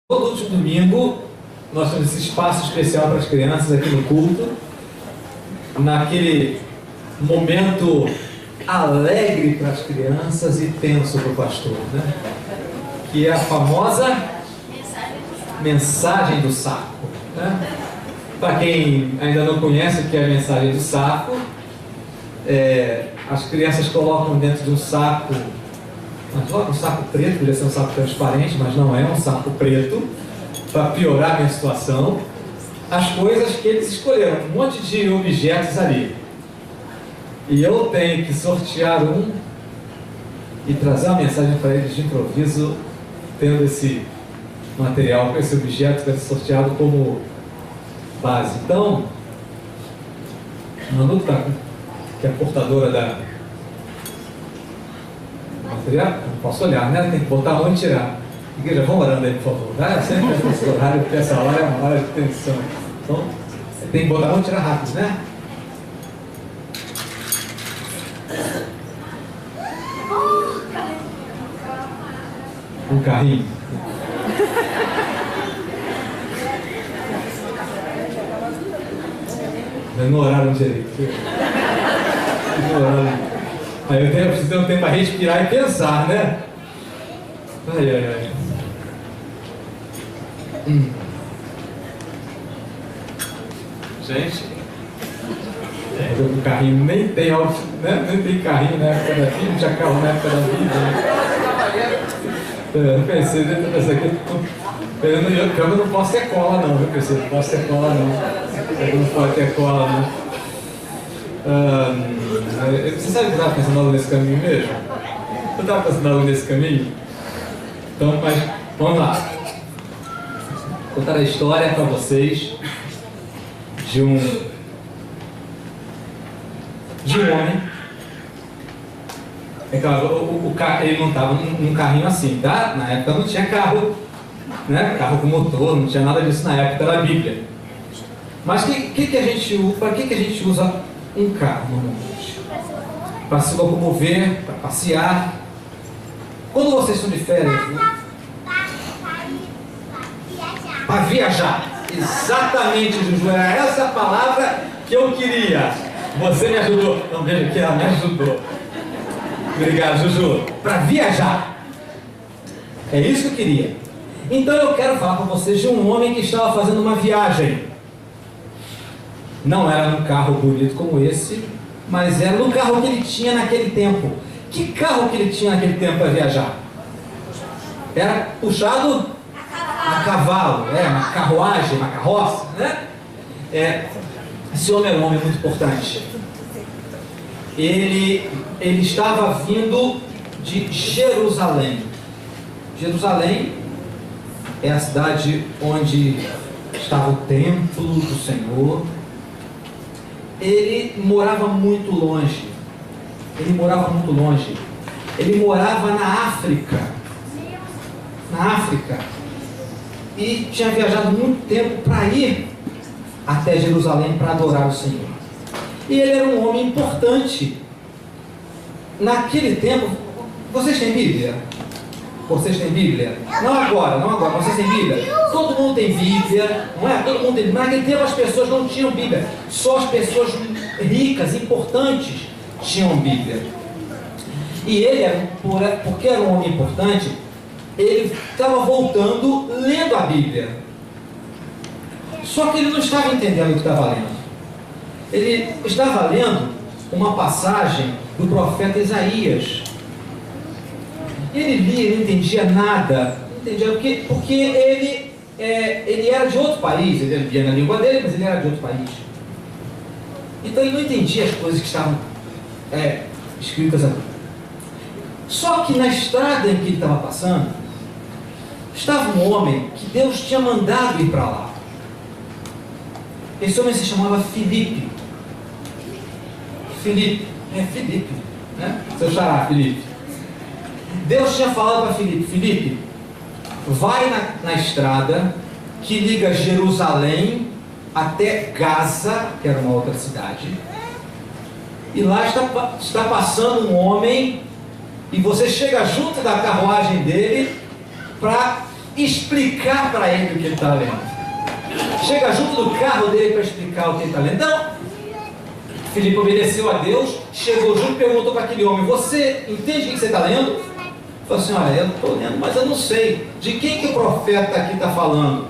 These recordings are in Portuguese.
Todo último domingo, nós temos esse espaço especial para as crianças aqui no culto, naquele momento alegre para as crianças e tenso para o pastor, né? Que é a famosa mensagem do saco, né? Para quem ainda não conhece o que é a mensagem do saco, as crianças colocam dentro de um saco, um saco preto, poderia ser um saco transparente, mas não é um saco preto, para piorar a minha situação, as coisas que eles escolheram, um monte de objetos ali. E eu tenho que sortear um e trazer uma mensagem para eles de improviso, tendo esse material, com esse objeto que vai ser sorteado como base. Então, Manu, que é a portadora da material, não posso olhar, né? Tem que botar a mão e tirar. Igreja, vamos orando aí, por favor. Tá? Sempre esse horário, porque essa hora é uma hora de tensão. Então, tem que botar a mão e tirar rápido, né? Um carrinho. No horário direito. No horário. Aí eu preciso ter um tempo para respirar e pensar, né? Ai, ai, ai. Gente, o carrinho nem tem, né? Nem tem carrinho na época da vida, não tinha carro na época da vida. Eu pensei, dentro dessa aqui, eu não posso ter cola não, eu pensei, não posso ter cola não. Eu não pode ter cola não. Você sabe que eu estava pensando algo nesse caminho mesmo? Eu estava pensando algo nesse caminho? Então, mas vamos lá. Vou contar a história para vocês de um homem. É claro, ele não estava num carrinho assim, tá? Na época não tinha carro, né? Carro com motor, não tinha nada disso na época da Bíblia. Mas para que a gente usa um carro normalmente? Para se locomover, para passear. Quando vocês estão de férias, para viajar. Exatamente, Juju, era essa palavra que eu queria. Você me ajudou. Não, veja que ela me ajudou. Obrigado, Juju. Para viajar. É isso que eu queria. Então eu quero falar para vocês de um homem que estava fazendo uma viagem. Não era num carro bonito como esse, mas era no carro que ele tinha naquele tempo. Que carro que ele tinha naquele tempo para viajar? Era puxado a cavalo, uma carruagem, uma carroça, né? Esse homem era um homem muito importante. Ele estava vindo de Jerusalém. Jerusalém é a cidade onde estava o templo do Senhor. Ele morava muito longe. Ele morava na África. E tinha viajado muito tempo para ir até Jerusalém para adorar o Senhor. E ele era um homem importante. Naquele tempo, vocês têm Bíblia? Vocês têm Bíblia? Não agora. Vocês têm Bíblia? Todo mundo tem Bíblia, não é? Todo mundo tem Bíblia. Naquele tempo as pessoas não tinham Bíblia. Só as pessoas ricas, importantes, tinham Bíblia. E ele, porque era um homem importante, ele estava voltando lendo a Bíblia. Só que ele não estava entendendo o que estava lendo. Ele estava lendo uma passagem do profeta Isaías. Ele lia, ele não entendia nada. Porque ele era de outro país. Ele lia na língua dele, mas ele era de outro país. Então ele não entendia as coisas que estavam escritas ali. Só que na estrada em que ele estava passando, estava um homem que Deus tinha mandado ir para lá. Esse homem se chamava Filipe. Filipe, né? Seu xará, Filipe. Deus tinha falado para Filipe: Filipe, vai na estrada que liga Jerusalém até Gaza, que era uma outra cidade, e lá está passando um homem, e você chega junto da carruagem dele para explicar para ele o que ele está lendo. Chega junto do carro dele para explicar o que ele está lendo. Não. Filipe obedeceu a Deus, chegou junto e perguntou para aquele homem: você entende o que você está lendo? Ele falou assim: olha, eu estou lendo, mas eu não sei de quem que o profeta aqui está falando.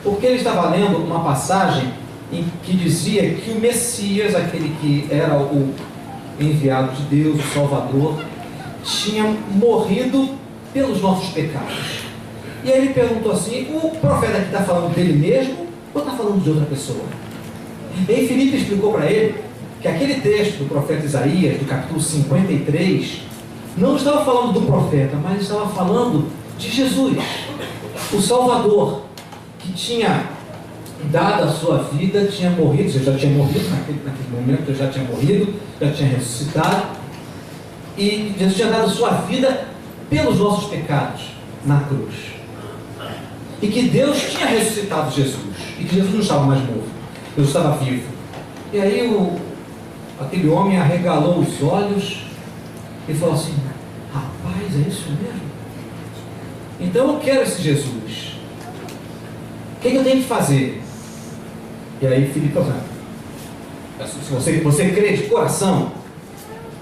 Porque ele estava lendo uma passagem em que dizia que o Messias, aquele que era o enviado de Deus, o Salvador, tinha morrido pelos nossos pecados. E aí ele perguntou assim: o profeta aqui está falando dele mesmo ou está falando de outra pessoa? E aí Filipe explicou para ele que aquele texto do profeta Isaías, do capítulo 53, não estava falando do profeta, mas estava falando de Jesus, o Salvador, que tinha dado a sua vida, tinha morrido, já tinha morrido naquele momento, já tinha morrido, já tinha ressuscitado, e Jesus tinha dado a sua vida pelos nossos pecados na cruz. E que Deus tinha ressuscitado Jesus, e que Jesus não estava mais morto, Jesus estava vivo. E aí aquele homem arregalou os olhos e falou assim: rapaz, é isso mesmo? Então eu quero esse Jesus. O que eu tenho que fazer? E aí Filipe falou: se você crê de coração?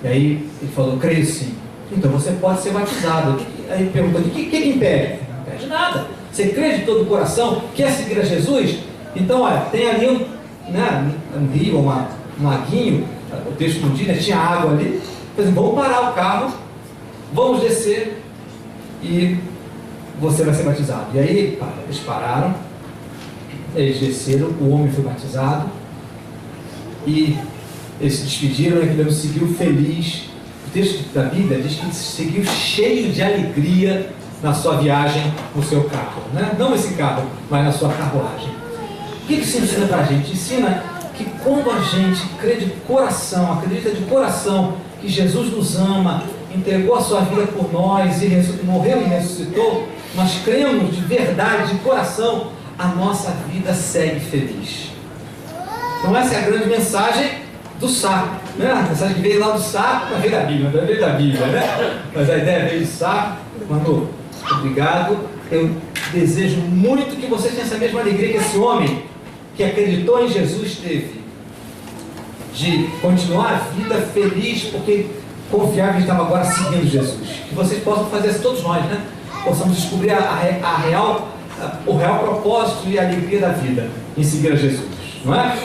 E aí ele falou: creio sim. Então você pode ser batizado. Aí ele perguntou: o que impede? Não impede nada. Você crê de todo o coração? Quer seguir a Jesus? Então, olha, tem ali um rio, um laguinho. O texto não diz, né? Tinha água ali. Então, vamos parar o carro, vamos descer e você vai ser batizado. E aí eles pararam, eles desceram, o homem foi batizado e eles se despediram, e ele seguiu feliz. O texto da Bíblia diz que ele seguiu cheio de alegria na sua viagem no seu carro, né? Não esse carro, mas na sua carruagem. O que isso ensina para a gente? Ensina que quando a gente crê de coração, acredita de coração que Jesus nos ama, entregou a sua vida por nós e morreu e ressuscitou, nós cremos de verdade, de coração, a nossa vida segue feliz. Então essa é a grande mensagem do saco, né? A mensagem que veio lá do saco, mas veio da Bíblia, não veio da Bíblia, né? Mas a ideia veio do saco. Manu, obrigado. Eu desejo muito que você tenha essa mesma alegria que esse homem que acreditou em Jesus teve, de continuar a vida feliz, porque confiava que estava agora seguindo Jesus. Que vocês possam fazer isso, todos nós, né? Possamos descobrir o real propósito e a alegria da vida em seguir a Jesus, não é?